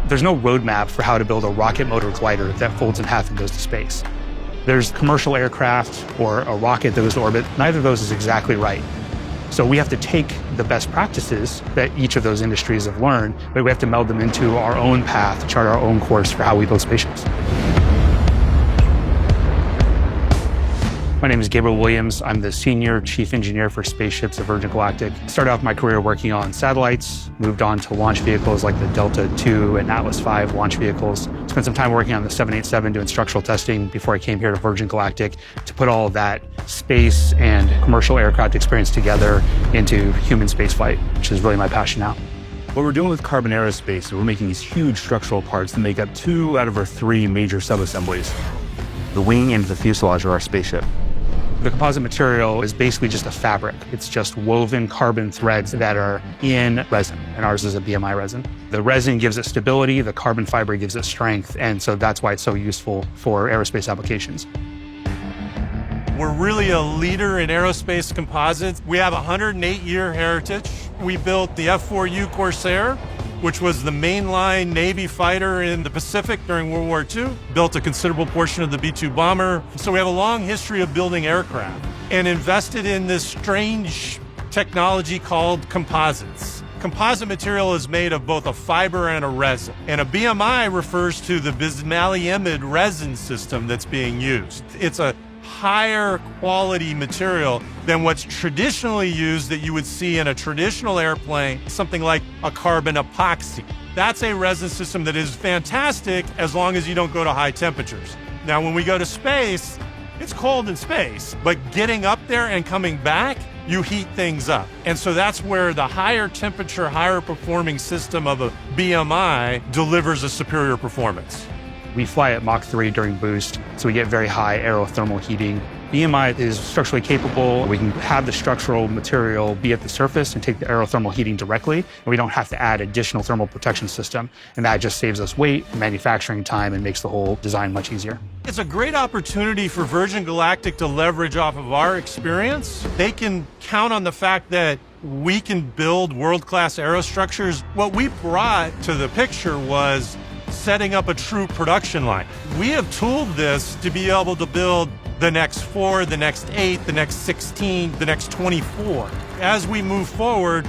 There's no roadmap for how to build a rocket motor glider that folds in half and goes to space. There's commercial aircraft or a rocket that goes to orbit. Neither of those is exactly right. So we have to take the best practices that each of those industries have learned, but we have to meld them into our own path, chart our own course for how we build spaceships. My name is Gabriel Williams. I'm the Senior Chief Engineer for Spaceships at Virgin Galactic. Started off my career working on satellites, moved on to launch vehicles like the Delta II and Atlas V launch vehicles. Spent some time working on the 787 doing structural testing before I came here to Virgin Galactic to put all of that space and commercial aircraft experience together into human spaceflight, which is really my passion now. What we're doing with Carbon Aerospace is we're making these huge structural parts that make up 2 out of our 3 major subassemblies. The wing and the fuselage of our spaceship. The composite material is basically just a fabric. It's just woven carbon threads that are in resin, and ours is a BMI resin. The resin gives it stability, the carbon fiber gives it strength, and so that's why it's so useful for aerospace applications. We're really a leader in aerospace composites. We have a 108-year heritage. We built the F-4U Corsair, which was the mainline Navy fighter in the Pacific during World War II, built a considerable portion of the B-2 bomber. So we have a long history of building aircraft and invested in this strange technology called composites. Composite material is made of both a fiber and a resin. And a BMI refers to the bismuth resin system that's being used. It's a higher quality material than what's traditionally used that you would see in a traditional airplane, something like a carbon epoxy. That's a resin system that is fantastic as long as you don't go to high temperatures. Now, when we go to space, it's cold in space, but getting up there and coming back, you heat things up. And so that's where the higher temperature, higher performing system of a BMI delivers a superior performance. We fly at Mach 3 during boost, so we get very high aerothermal heating. BMI is structurally capable. We can have the structural material be at the surface and take the aerothermal heating directly, and we don't have to add additional thermal protection system. And that just saves us weight, manufacturing time, and makes the whole design much easier. It's a great opportunity for Virgin Galactic to leverage off of our experience. They can count on the fact that we can build world-class aerostructures. What we brought to the picture was setting up a true production line. We have tooled this to be able to build the next 4, the next 8, the next 16, the next 24. As we move forward,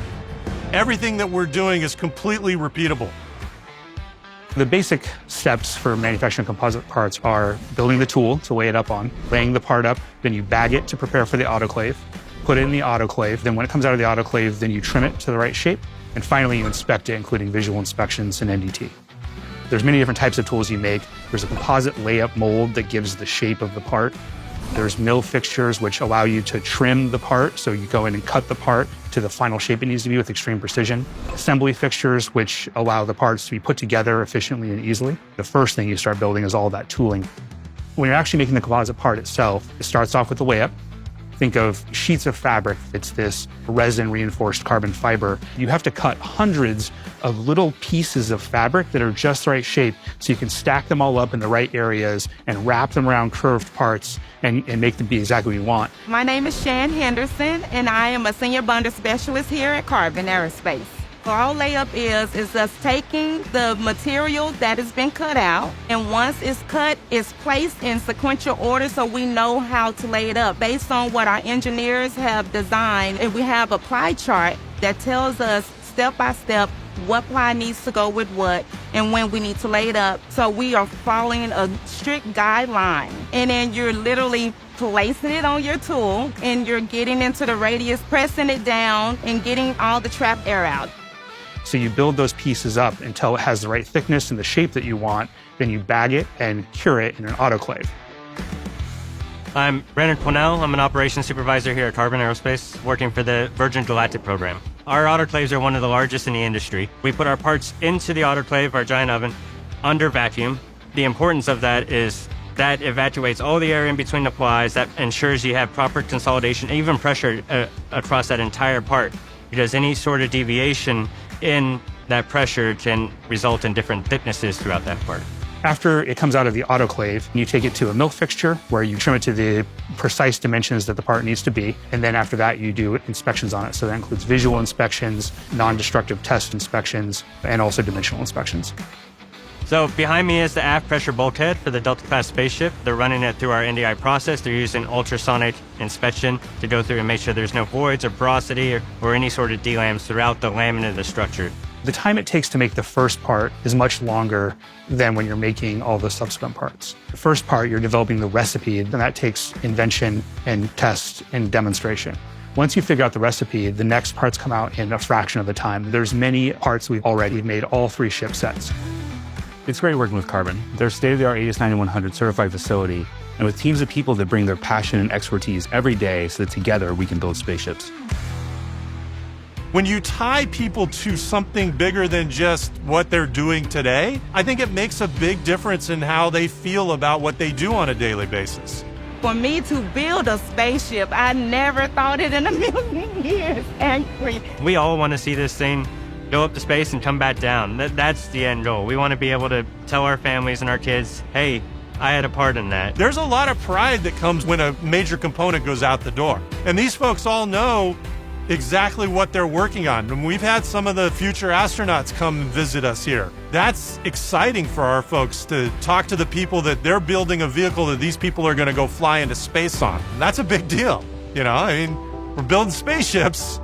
everything that we're doing is completely repeatable. The basic steps for manufacturing composite parts are building the tool to lay it up on, laying the part up, then you bag it to prepare for the autoclave, put it in the autoclave, then when it comes out of the autoclave, then you trim it to the right shape, and finally you inspect it, including visual inspections and NDT. There's many different types of tools you make. There's a composite layup mold that gives the shape of the part. There's mill fixtures which allow you to trim the part, so you go in and cut the part to the final shape it needs to be with extreme precision. Assembly fixtures which allow the parts to be put together efficiently and easily. The first thing you start building is all that tooling. When you're actually making the composite part itself, it starts off with the layup. Think of sheets of fabric. It's this resin-reinforced carbon fiber. You have to cut hundreds of little pieces of fabric that are just the right shape so you can stack them all up in the right areas and wrap them around curved parts and make them be exactly what you want. My name is Shan Henderson, and I am a senior bonder specialist here at Carbon Aerospace. All layup is us taking the material that has been cut out, and once it's cut, it's placed in sequential order so we know how to lay it up based on what our engineers have designed. And we have a ply chart that tells us step by step what ply needs to go with what and when we need to lay it up. So we are following a strict guideline. And then you're literally placing it on your tool and you're getting into the radius, pressing it down and getting all the trapped air out. So you build those pieces up until it has the right thickness and the shape that you want, then you bag it and cure it in an autoclave. I'm Brandon Cornell. I'm an operations supervisor here at Carbon Aerospace, working for the Virgin Galactic program. Our autoclaves are one of the largest in the industry. We put our parts into the autoclave, our giant oven, under vacuum. The importance of that is that evacuates all the air in between the plies. That ensures you have proper consolidation, even pressure across that entire part, because any sort of deviation in that pressure can result in different thicknesses throughout that part. After it comes out of the autoclave, you take it to a mill fixture where you trim it to the precise dimensions that the part needs to be. And then after that, you do inspections on it. So that includes visual inspections, non-destructive test inspections, and also dimensional inspections. So behind me is the aft pressure bulkhead for the Delta-class spaceship. They're running it through our NDI process. They're using ultrasonic inspection to go through and make sure there's no voids or porosity or any sort of delams throughout the laminate of the structure. The time it takes to make the first part is much longer than when you're making all the subsequent parts. The first part, you're developing the recipe, and that takes invention and test and demonstration. Once you figure out the recipe, the next parts come out in a fraction of the time. There's many parts we've made all 3 ship sets. It's great working with Carbon. They're state-of-the-art AS9100 certified facility, and with teams of people that bring their passion and expertise every day so that together we can build spaceships. When you tie people to something bigger than just what they're doing today, I think it makes a big difference in how they feel about what they do on a daily basis. For me to build a spaceship, I never thought it in a million years, actually. We all want to see this thing go up to space and come back down. That's the end goal. We want to be able to tell our families and our kids, hey, I had a part in that. There's a lot of pride that comes when a major component goes out the door. And these folks all know exactly what they're working on. And we've had some of the future astronauts come and visit us here. That's exciting for our folks to talk to the people that they're building a vehicle that these people are going to go fly into space on. And that's a big deal. You know, I mean, we're building spaceships.